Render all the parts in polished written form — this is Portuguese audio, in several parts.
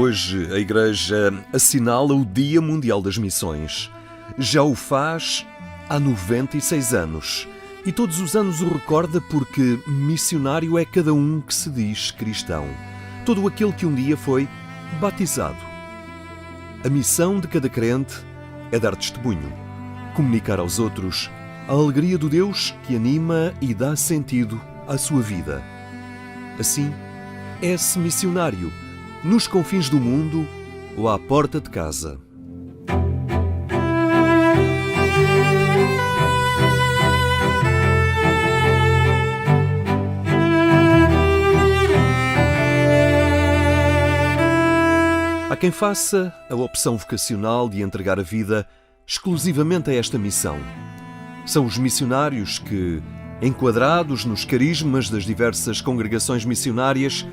Hoje a Igreja assinala o Dia Mundial das Missões. Já o faz há 96 anos. E todos os anos o recorda porque missionário é cada um que se diz cristão. Todo aquele que um dia foi batizado. A missão de cada crente é dar testemunho, comunicar aos outros a alegria do Deus que anima e dá sentido à sua vida. Assim, é-se missionário, nos confins do mundo ou à porta de casa. Há quem faça a opção vocacional de entregar a vida exclusivamente a esta missão. São os missionários que, enquadrados nos carismas das diversas congregações missionárias,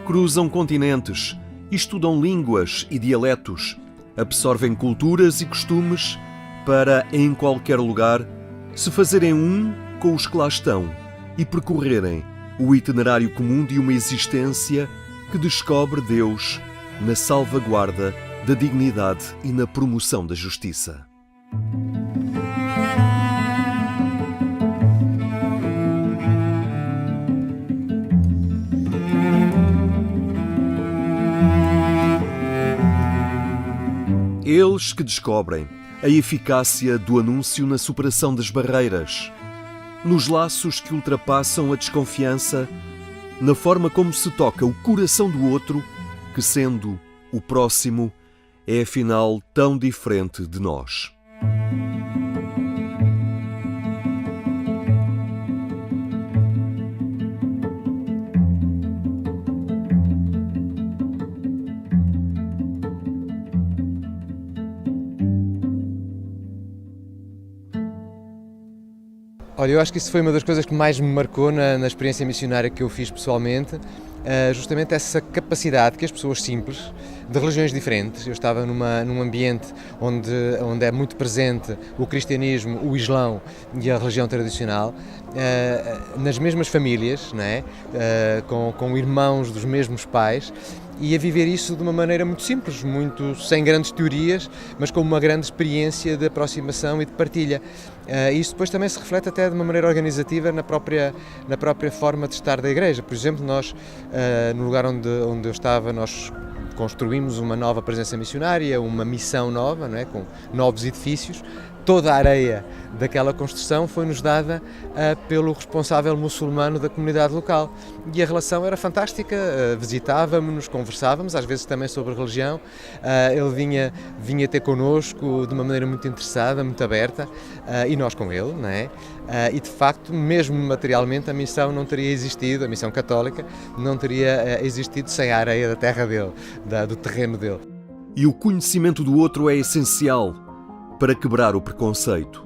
cruzam continentes, estudam línguas e dialetos, absorvem culturas e costumes para, em qualquer lugar, se fazerem um com os que lá estão e percorrerem o itinerário comum de uma existência que descobre Deus na salvaguarda da dignidade e na promoção da justiça. Eles que descobrem a eficácia do anúncio na superação das barreiras, nos laços que ultrapassam a desconfiança, na forma como se toca o coração do outro, que, sendo o próximo, é afinal tão diferente de nós. Olha, eu acho que isso foi uma das coisas que mais me marcou na experiência missionária que eu fiz pessoalmente, justamente essa capacidade que as pessoas simples, de religiões diferentes, eu estava num ambiente onde é muito presente o cristianismo, o islão e a religião tradicional, nas mesmas famílias, não é? Com irmãos dos mesmos pais, e a viver isso de uma maneira muito simples, muito sem grandes teorias, mas com uma grande experiência de aproximação e de partilha. Isso depois também se reflete até de uma maneira organizativa na própria forma de estar da Igreja. Por exemplo, nós, no lugar onde eu estava, nós construímos uma nova presença missionária, uma missão nova, não é? Com novos edifícios. Toda a areia daquela construção foi-nos dada pelo responsável muçulmano da comunidade local. E a relação era fantástica, visitávamos-nos, conversávamos, às vezes também sobre religião. Ele vinha ter connosco de uma maneira muito interessada, muito aberta, e nós com ele, não é? E de facto, mesmo materialmente, a missão não teria existido, a missão católica não teria existido sem a areia da terra dele, do terreno dele. E o conhecimento do outro é essencial para quebrar o preconceito.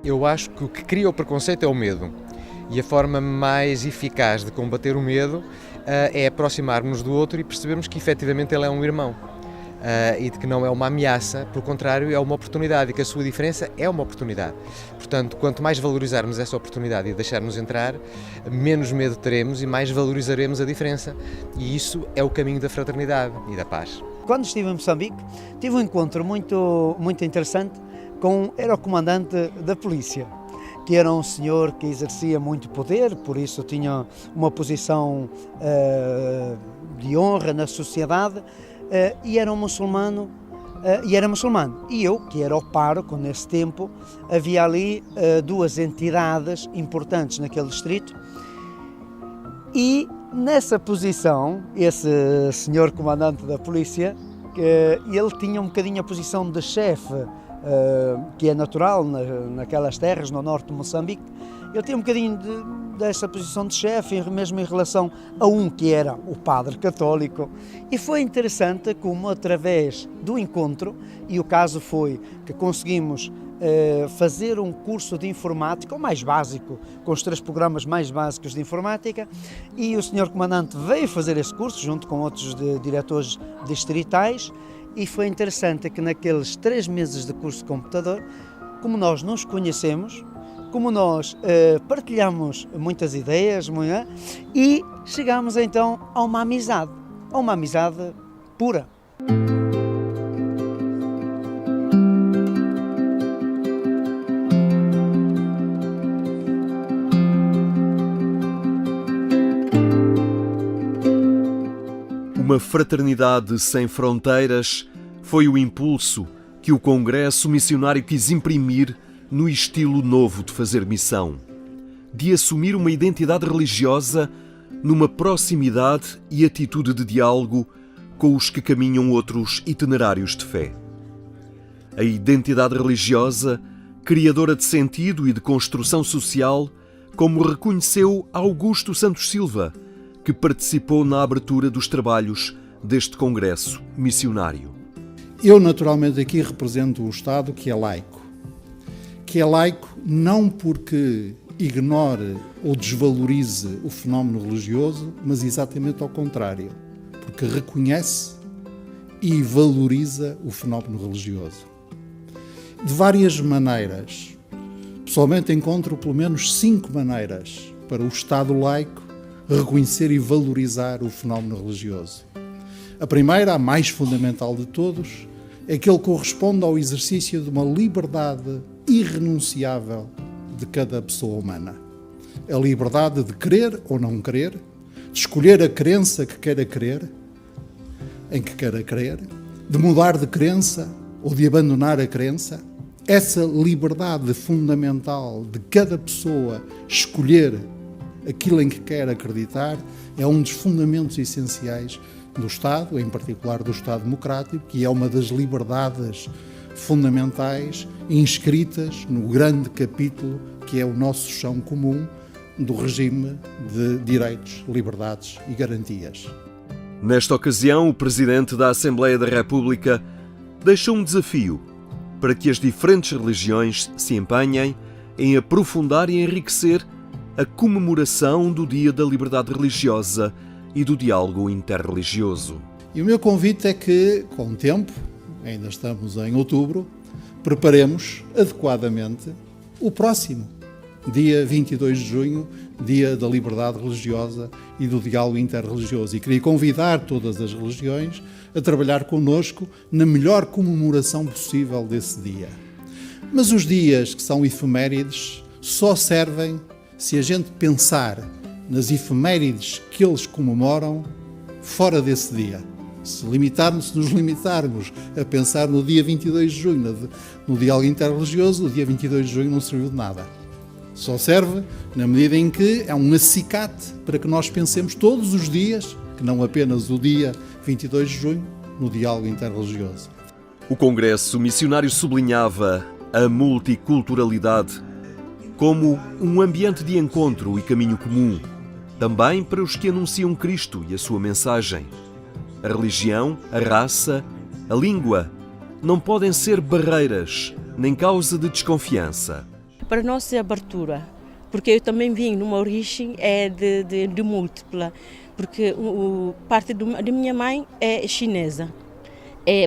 Eu acho que o que cria o preconceito é o medo. E a forma mais eficaz de combater o medo é aproximarmos-nos do outro e percebermos que efetivamente ele é um irmão. E de que não é uma ameaça, pelo contrário, é uma oportunidade e que a sua diferença é uma oportunidade. Portanto, quanto mais valorizarmos essa oportunidade e deixarmos entrar, menos medo teremos e mais valorizaremos a diferença. E isso é o caminho da fraternidade e da paz. Quando estive em Moçambique, tive um encontro muito interessante era o comandante da polícia, que era um senhor que exercia muito poder, por isso tinha uma posição de honra na sociedade, e era um muçulmano, E eu, que era o pároco nesse tempo, havia ali duas entidades importantes naquele distrito, e nessa posição, esse senhor comandante da polícia, ele tinha um bocadinho a posição de chefe, que é natural naquelas terras, no norte de Moçambique. Ele tinha um bocadinho dessa posição de chefe, mesmo em relação a um que era o padre católico. E foi interessante como, através do encontro, e o caso foi que conseguimos fazer um curso de informática, o mais básico, com os 3 programas mais básicos de informática, e o senhor comandante veio fazer esse curso, junto com outros diretores distritais, e foi interessante que naqueles 3 meses de curso de computador, como nós nos conhecemos, como nós partilhamos muitas ideias, e chegámos então a uma amizade pura. Uma fraternidade sem fronteiras foi o impulso que o Congresso Missionário quis imprimir no estilo novo de fazer missão, de assumir uma identidade religiosa numa proximidade e atitude de diálogo com os que caminham outros itinerários de fé. A identidade religiosa, criadora de sentido e de construção social, como reconheceu Augusto Santos Silva, que participou na abertura dos trabalhos deste Congresso Missionário. Eu, naturalmente, aqui represento o Estado que é laico. Que é laico não porque ignore ou desvalorize o fenómeno religioso, mas exatamente ao contrário, porque reconhece e valoriza o fenómeno religioso. De várias maneiras. Pessoalmente encontro pelo menos 5 maneiras para o Estado laico reconhecer e valorizar o fenómeno religioso. A primeira, a mais fundamental de todos, é que ele corresponde ao exercício de uma liberdade irrenunciável de cada pessoa humana. A liberdade de crer ou não crer, de escolher a crença que queira crer, em que queira crer, de mudar de crença ou de abandonar a crença. Essa liberdade fundamental de cada pessoa escolher aquilo em que quer acreditar é um dos fundamentos essenciais do Estado, em particular do Estado democrático, que é uma das liberdades fundamentais inscritas no grande capítulo que é o nosso chão comum do regime de direitos, liberdades e garantias. Nesta ocasião, o Presidente da Assembleia da República deixou um desafio para que as diferentes religiões se empenhem em aprofundar e enriquecer a comemoração do Dia da Liberdade Religiosa e do diálogo interreligioso. E o meu convite é que, com o tempo, ainda estamos em outubro, preparemos adequadamente o próximo, dia 22 de junho, Dia da Liberdade Religiosa e do diálogo interreligioso. E queria convidar todas as religiões a trabalhar connosco na melhor comemoração possível desse dia. Mas os dias que são efemérides só servem se a gente pensar nas efemérides que eles comemoram fora desse dia. Se nos limitarmos a pensar no dia 22 de junho, no diálogo interreligioso, o dia 22 de junho não serviu de nada. Só serve na medida em que é um acicate para que nós pensemos todos os dias, que não apenas o dia 22 de junho, no diálogo interreligioso. O Congresso Missionário sublinhava a multiculturalidade como um ambiente de encontro e caminho comum, também para os que anunciam Cristo e a sua mensagem. A religião, a raça, a língua não podem ser barreiras nem causa de desconfiança. Para nós é abertura, porque eu também vim numa origem de múltipla, porque parte da minha mãe é chinesa.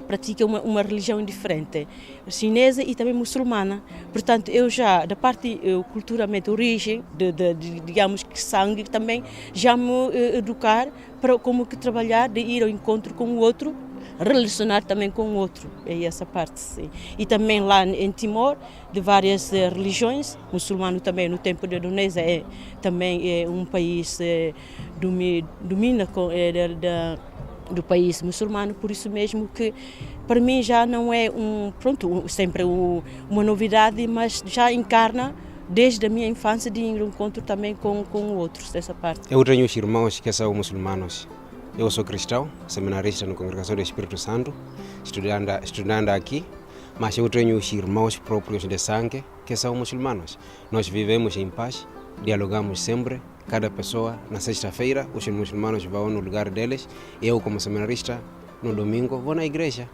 Pratica uma religião diferente, chinesa e também muçulmana. Portanto, eu já, da parte culturalmente, origem, digamos que sangue, também já me educar para como que trabalhar, de ir ao encontro com o outro, relacionar também com o outro, é essa parte, sim. E também lá em Timor, de várias religiões, muçulmano também, no tempo da Indonésia, também é um país domina do país muçulmano, por isso mesmo que para mim já não é sempre uma novidade, mas já encarna desde a minha infância de ir ao encontro também com outros dessa parte. Eu tenho irmãos que são muçulmanos. Eu sou cristão, seminarista na Congregação do Espírito Santo, estudando aqui, mas eu tenho irmãos próprios de sangue que são muçulmanos. Nós vivemos em paz, dialogamos sempre. Cada pessoa, na sexta-feira, os muçulmanos vão no lugar deles. Eu, como seminarista, no domingo, vou na igreja.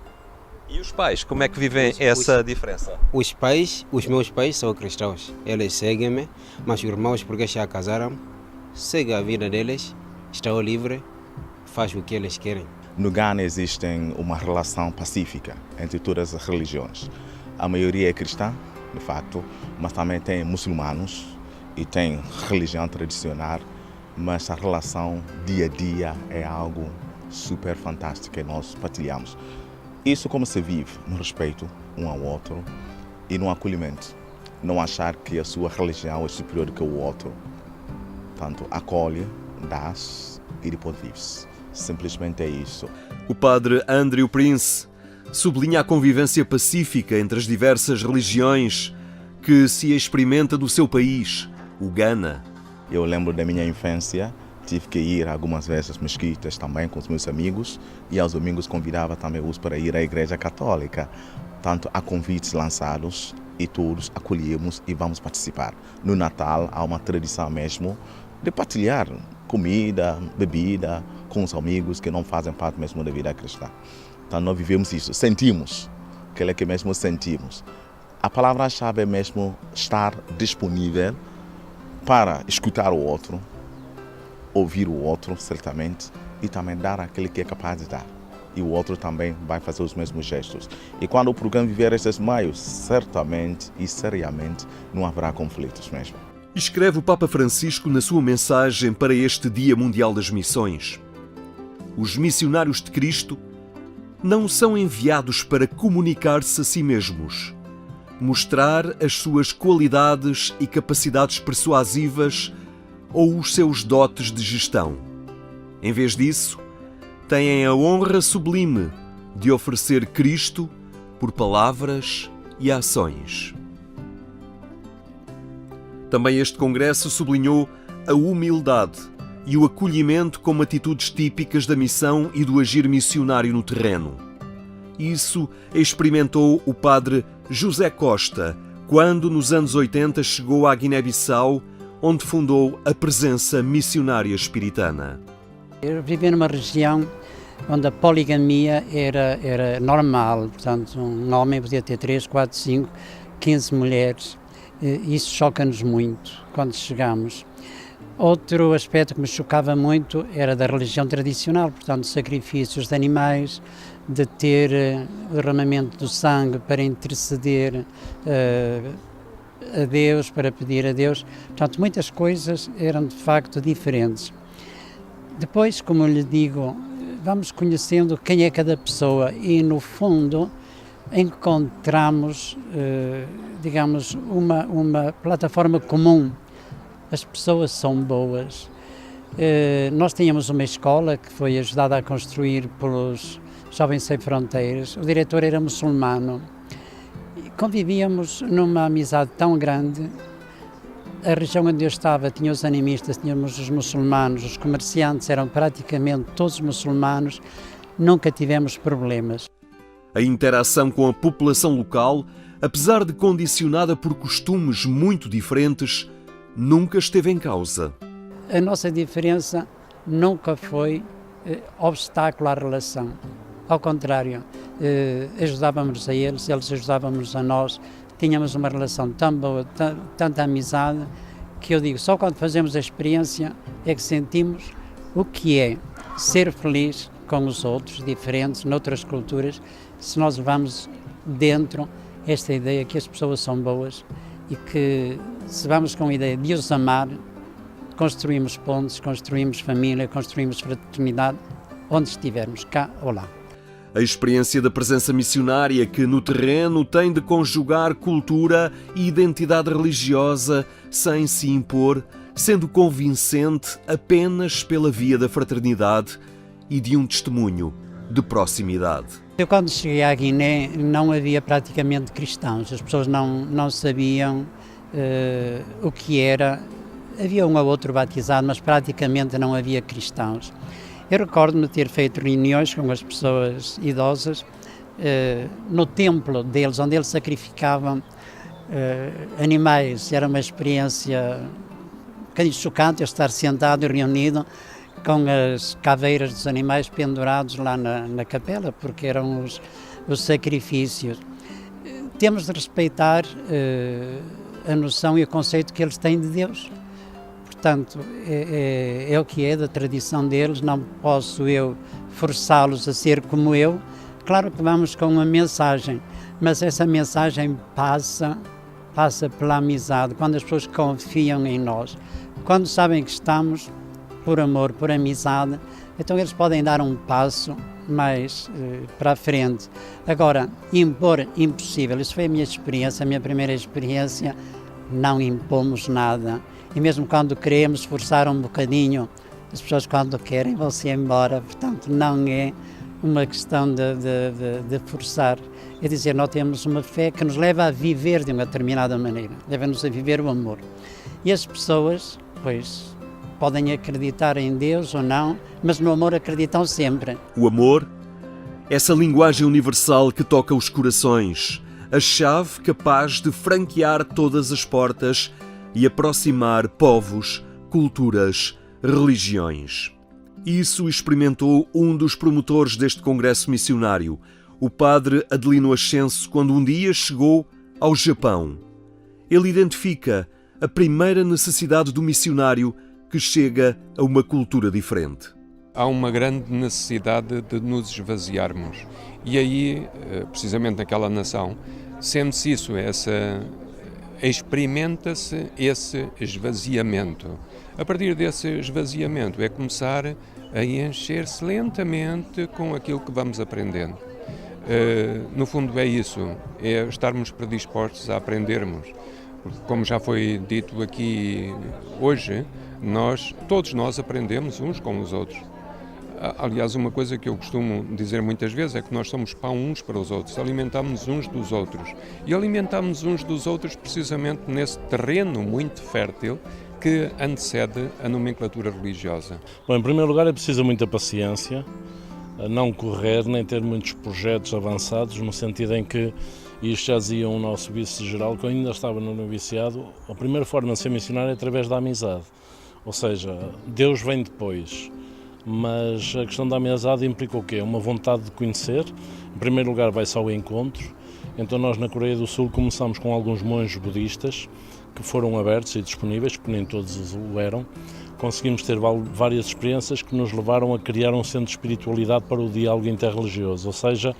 E os pais, como é que vivem essa diferença? Os meus pais são cristãos. Eles seguem-me, mas os irmãos, porque já casaram, seguem a vida deles, estão livres, fazem o que eles querem. No Ghana existe uma relação pacífica entre todas as religiões. A maioria é cristã, de facto, mas também tem muçulmanos e tem religião tradicional, mas a relação dia a dia é algo super fantástica e nós partilhamos. Isso como se vive no respeito um ao outro e no acolhimento. Não achar que a sua religião é superior que o outro. Portanto, acolhe, dá e depois vive-se. Simplesmente é isso. O padre Andrew Prince sublinha a convivência pacífica entre as diversas religiões que se experimenta do seu país, o Ghana. Eu lembro da minha infância, tive que ir algumas vezes às mesquitas também com os meus amigos e aos domingos convidava também os para ir à igreja católica. Tanto há convites lançados e todos acolhemos e vamos participar. No Natal há uma tradição mesmo de partilhar comida, bebida com os amigos que não fazem parte mesmo da vida cristã. Então nós vivemos isso, sentimos, aquilo é que mesmo sentimos. A palavra-chave é mesmo estar disponível para escutar o outro, ouvir o outro, certamente, e também dar aquele que é capaz de dar. E o outro também vai fazer os mesmos gestos. E quando o programa viver estes meios, certamente e seriamente não haverá conflitos mesmo. Escreve o Papa Francisco na sua mensagem para este Dia Mundial das Missões. Os missionários de Cristo não são enviados para comunicar-se a si mesmos, mostrar as suas qualidades e capacidades persuasivas ou os seus dotes de gestão. Em vez disso, têm a honra sublime de oferecer Cristo por palavras e ações. Também este congresso sublinhou a humildade e o acolhimento como atitudes típicas da missão e do agir missionário no terreno. Isso experimentou o padre José Costa quando, nos anos 80, chegou à Guiné-Bissau, onde fundou a Presença Missionária Espiritana. Eu vivi numa região onde a poligamia era normal, portanto, um homem podia ter 3, 4, 5, 15 mulheres. Isso choca-nos muito quando chegamos. Outro aspecto que me chocava muito era da religião tradicional, portanto, sacrifícios de animais, de ter o derramamento do sangue para interceder a Deus, para pedir a Deus. Portanto, muitas coisas eram de facto diferentes. Depois, como eu lhe digo, vamos conhecendo quem é cada pessoa e, no fundo, encontramos, digamos, uma plataforma comum. As pessoas são boas. Nós tínhamos uma escola que foi ajudada a construir pelos Jovens Sem Fronteiras. O diretor era muçulmano. Convivíamos numa amizade tão grande. A região onde eu estava tinha os animistas, tínhamos os muçulmanos, os comerciantes eram praticamente todos muçulmanos. Nunca tivemos problemas. A interação com a população local, apesar de condicionada por costumes muito diferentes, nunca esteve em causa. A nossa diferença nunca foi obstáculo à relação. Ao contrário, ajudávamos a eles, eles ajudavam-nos a nós. Tínhamos uma relação tão boa, tanta amizade, que eu digo, só quando fazemos a experiência é que sentimos o que é ser feliz com os outros, diferentes, noutras culturas, se nós levamos dentro esta ideia que as pessoas são boas e que, se vamos com a ideia de os amar, construímos pontes, construímos família, construímos fraternidade, onde estivermos, cá ou lá. A experiência da presença missionária que no terreno tem de conjugar cultura e identidade religiosa sem se impor, sendo convincente apenas pela via da fraternidade e de um testemunho de proximidade. Eu, quando cheguei à Guiné, não havia praticamente cristãos, as pessoas não sabiam o que era. Havia um ou outro batizado, mas praticamente não havia cristãos. Eu recordo-me ter feito reuniões com as pessoas idosas no templo deles, onde eles sacrificavam animais. Era uma experiência um bocadinho chocante eu estar sentado e reunido com as caveiras dos animais pendurados lá na capela, porque eram os sacrifícios. Temos de respeitar a noção e o conceito que eles têm de Deus. Portanto, é o que é da tradição deles, não posso eu forçá-los a ser como eu. Claro que vamos com uma mensagem, mas essa mensagem passa pela amizade, quando as pessoas confiam em nós, quando sabem que estamos por amor, por amizade, então eles podem dar um passo mais para a frente. Agora, impor, impossível. Isso foi a minha experiência, a minha primeira experiência. Não impomos nada. E mesmo quando queremos forçar um bocadinho, as pessoas quando querem vão-se embora. Portanto, não é uma questão de forçar. É dizer, nós temos uma fé que nos leva a viver de uma determinada maneira. Leva-nos a viver o amor. E as pessoas, pois, podem acreditar em Deus ou não, mas no amor acreditam sempre. O amor, essa linguagem universal que toca os corações, a chave capaz de franquear todas as portas e aproximar povos, culturas, religiões. Isso experimentou um dos promotores deste congresso missionário, o padre Adelino Ascenso, quando um dia chegou ao Japão. Ele identifica a primeira necessidade do missionário que chega a uma cultura diferente. Há uma grande necessidade de nos esvaziarmos. E aí, precisamente naquela nação, sente-se isso, experimenta-se esse esvaziamento. A partir desse esvaziamento é começar a encher-se lentamente com aquilo que vamos aprendendo. No fundo é isso, é estarmos predispostos a aprendermos. Como já foi dito aqui hoje, todos nós aprendemos uns com os outros. Aliás, uma coisa que eu costumo dizer muitas vezes é que nós somos pão uns para os outros, alimentamos uns dos outros. E alimentamos uns dos outros precisamente nesse terreno muito fértil que antecede a nomenclatura religiosa. Bom, em primeiro lugar é preciso muita paciência, a não correr nem ter muitos projetos avançados, no sentido em que, e isto já dizia o nosso vice-geral, que eu ainda estava no noviciado, a primeira forma de ser missionário é através da amizade. Ou seja, Deus vem depois, mas a questão da amizade implica o quê? Uma vontade de conhecer. Em primeiro lugar vai-se ao encontro. Então nós na Coreia do Sul começamos com alguns monges budistas que foram abertos e disponíveis, porque nem todos o eram. Conseguimos ter várias experiências que nos levaram a criar um centro de espiritualidade para o diálogo interreligioso. Ou seja,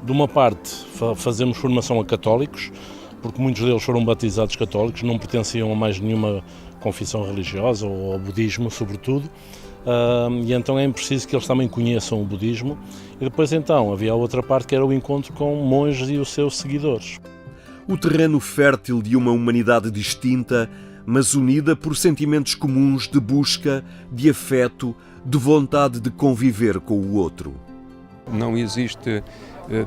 de uma parte fazemos formação a católicos, porque muitos deles foram batizados católicos, não pertenciam a mais nenhuma confissão religiosa ou ao budismo, sobretudo. E então é preciso que eles também conheçam o budismo. E depois então havia a outra parte que era o encontro com monges e os seus seguidores. O terreno fértil de uma humanidade distinta, mas unida por sentimentos comuns de busca, de afeto, de vontade de conviver com o outro. Não existe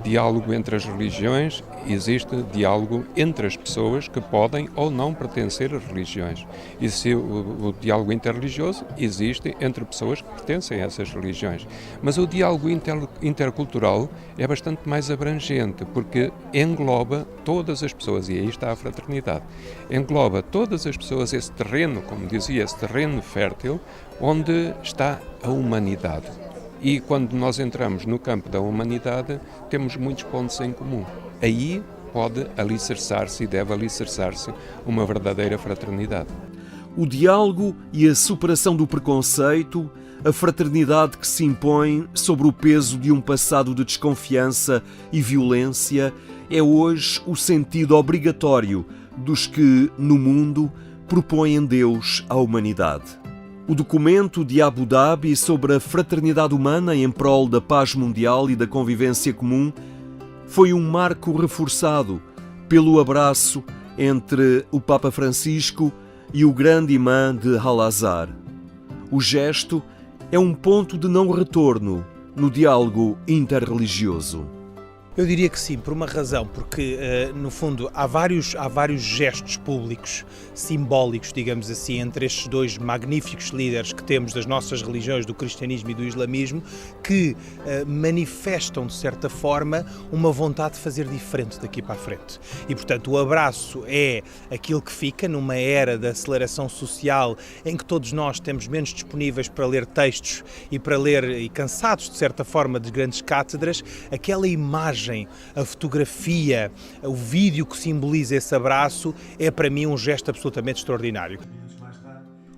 diálogo entre as religiões, existe diálogo entre as pessoas que podem ou não pertencer a religiões. E se o diálogo interreligioso existe entre pessoas que pertencem a essas religiões. Mas o diálogo intercultural é bastante mais abrangente, porque engloba todas as pessoas, e aí está a fraternidade. Engloba todas as pessoas esse terreno, como dizia, esse terreno fértil, onde está a humanidade. E quando nós entramos no campo da humanidade, temos muitos pontos em comum. Aí pode alicerçar-se e deve alicerçar-se uma verdadeira fraternidade. O diálogo e a superação do preconceito, a fraternidade que se impõe sobre o peso de um passado de desconfiança e violência, é hoje o sentido obrigatório dos que, no mundo, propõem Deus à humanidade. O documento de Abu Dhabi sobre a fraternidade humana em prol da paz mundial e da convivência comum foi um marco reforçado pelo abraço entre o Papa Francisco e o grande imã de Al-Azhar. O gesto é um ponto de não retorno no diálogo interreligioso. Eu diria que sim, por uma razão, porque no fundo há vários gestos públicos simbólicos, digamos assim, entre estes dois magníficos líderes que temos das nossas religiões, do cristianismo e do islamismo, que manifestam de certa forma uma vontade de fazer diferente daqui para a frente. E portanto o abraço é aquilo que fica numa era da aceleração social em que todos nós estamos menos disponíveis para ler textos e para ler, e cansados de certa forma de grandes cátedras, aquela imagem, a fotografia, o vídeo que simboliza esse abraço é para mim um gesto absolutamente extraordinário.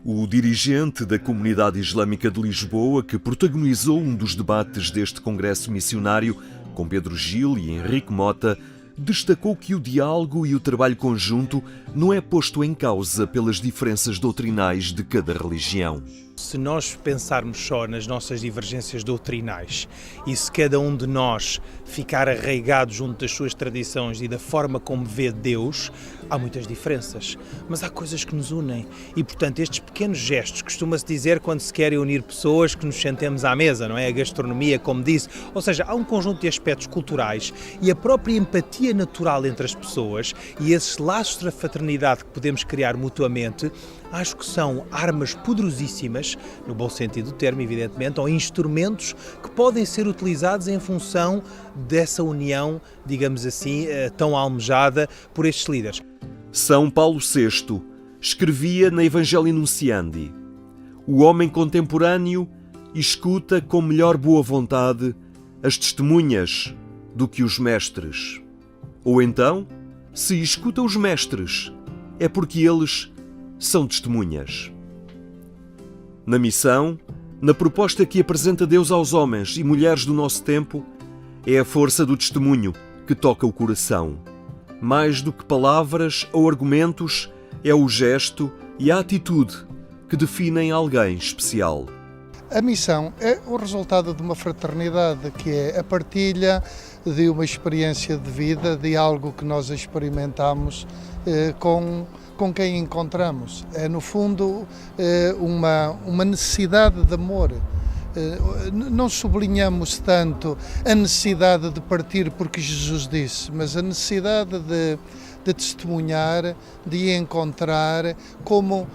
O dirigente da Comunidade Islâmica de Lisboa, que protagonizou um dos debates deste congresso missionário, com Pedro Gil e Henrique Mota, destacou que o diálogo e o trabalho conjunto não é posto em causa pelas diferenças doutrinais de cada religião. se nós pensarmos só nas nossas divergências doutrinais e se cada um de nós ficar arraigado junto das suas tradições e da forma como vê Deus, há muitas diferenças, mas há coisas que nos unem e, portanto, estes pequenos gestos, costuma-se dizer quando se querem unir pessoas que nos sentemos à mesa, não é? A gastronomia, como disse, ou seja, há um conjunto de aspectos culturais e a própria empatia natural entre as pessoas e esses laços de fraternidade que podemos criar mutuamente, acho que são armas poderosíssimas, no bom sentido do termo, evidentemente, ou instrumentos que podem ser utilizados em função dessa união, digamos assim, tão almejada por estes líderes. São Paulo VI escrevia na Evangelii Nunciandi: o homem contemporâneo escuta com melhor boa vontade as testemunhas do que os mestres. Ou então, se escuta os mestres, é porque eles são testemunhas. Na missão, na proposta que apresenta Deus aos homens e mulheres do nosso tempo, é a força do testemunho que toca o coração. Mais do que palavras ou argumentos, é o gesto e a atitude que definem alguém especial. A missão é o resultado de uma fraternidade, que é a partilha de uma experiência de vida, de algo que nós experimentamos com quem encontramos. É, no fundo, uma necessidade de amor. Não sublinhamos tanto a necessidade de partir porque Jesus disse, mas a necessidade de testemunhar, de encontrar como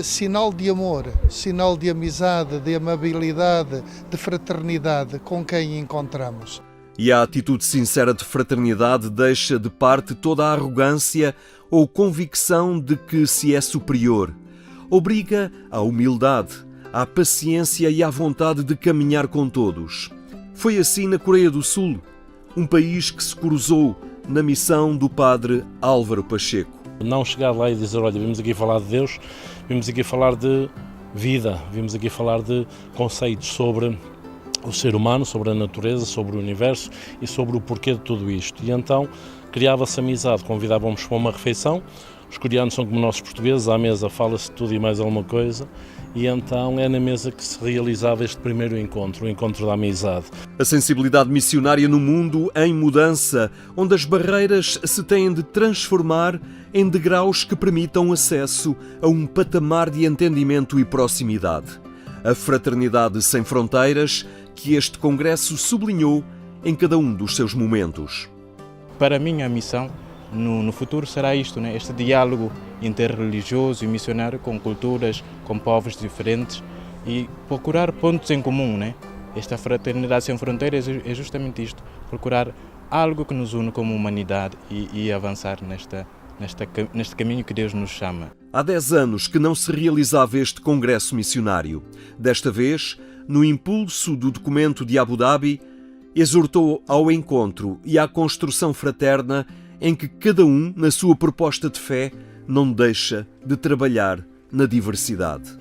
sinal de amor, sinal de amizade, de amabilidade, de fraternidade com quem encontramos. E a atitude sincera de fraternidade deixa de parte toda a arrogância ou convicção de que se é superior. Obriga à humildade, à paciência e à vontade de caminhar com todos. Foi assim na Coreia do Sul, um país que se cruzou na missão do padre Álvaro Pacheco. Não chegar lá e dizer, olha, vimos aqui falar de Deus, vimos aqui falar de vida, vimos aqui falar de conceitos sobre o ser humano, sobre a natureza, sobre o universo e sobre o porquê de tudo isto. E então criava-se amizade, convidávamos para uma refeição. Os coreanos são como nossos portugueses, à mesa fala-se tudo e mais alguma coisa, e então é na mesa que se realizava este primeiro encontro, o encontro da amizade. A sensibilidade missionária no mundo em mudança, onde as barreiras se têm de transformar em degraus que permitam acesso a um patamar de entendimento e proximidade. A fraternidade sem fronteiras que este congresso sublinhou em cada um dos seus momentos. Para mim, a missão no futuro será isto, né? Este diálogo interreligioso e missionário com culturas, com povos diferentes e procurar pontos em comum, né? Esta fraternidade sem fronteiras é justamente isto, procurar algo que nos une como humanidade e avançar neste caminho que Deus nos chama. Há 10 anos que não se realizava este congresso missionário. Desta vez, no impulso do documento de Abu Dhabi, exortou ao encontro e à construção fraterna em que cada um, na sua proposta de fé, não deixa de trabalhar na diversidade.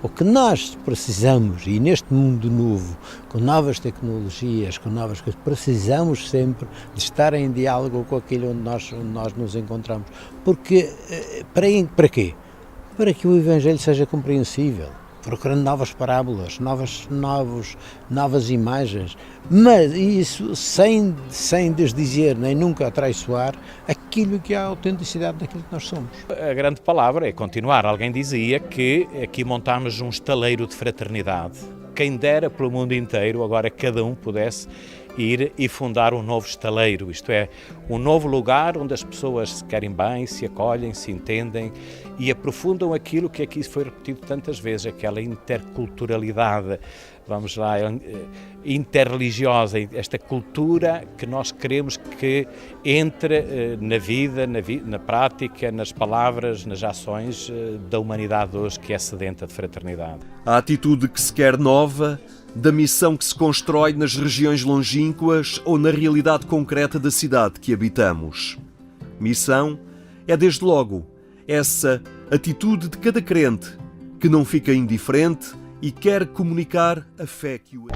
O que nós precisamos, e neste mundo novo, com novas tecnologias, com novas coisas, precisamos sempre de estar em diálogo com aquilo onde nós nos encontramos. Porque, para quê? Para que o Evangelho seja compreensível, procurando novas parábolas, novas imagens, mas isso sem desdizer nem nunca atraiçoar aquilo que é a autenticidade daquilo que nós somos. A grande palavra é continuar. Alguém dizia que aqui montamos um estaleiro de fraternidade. Quem dera pelo mundo inteiro, agora cada um pudesse ir e fundar um novo estaleiro, isto é, um novo lugar onde as pessoas se querem bem, se acolhem, se entendem e aprofundam aquilo que aqui foi repetido tantas vezes, aquela interculturalidade, vamos lá, interreligiosa, esta cultura que nós queremos que entre na vida, na prática, nas palavras, nas ações da humanidade hoje, que é sedenta de fraternidade. A atitude que se quer nova, da missão que se constrói nas regiões longínquas ou na realidade concreta da cidade que habitamos. Missão é, desde logo, essa atitude de cada crente que não fica indiferente e quer comunicar a fé que o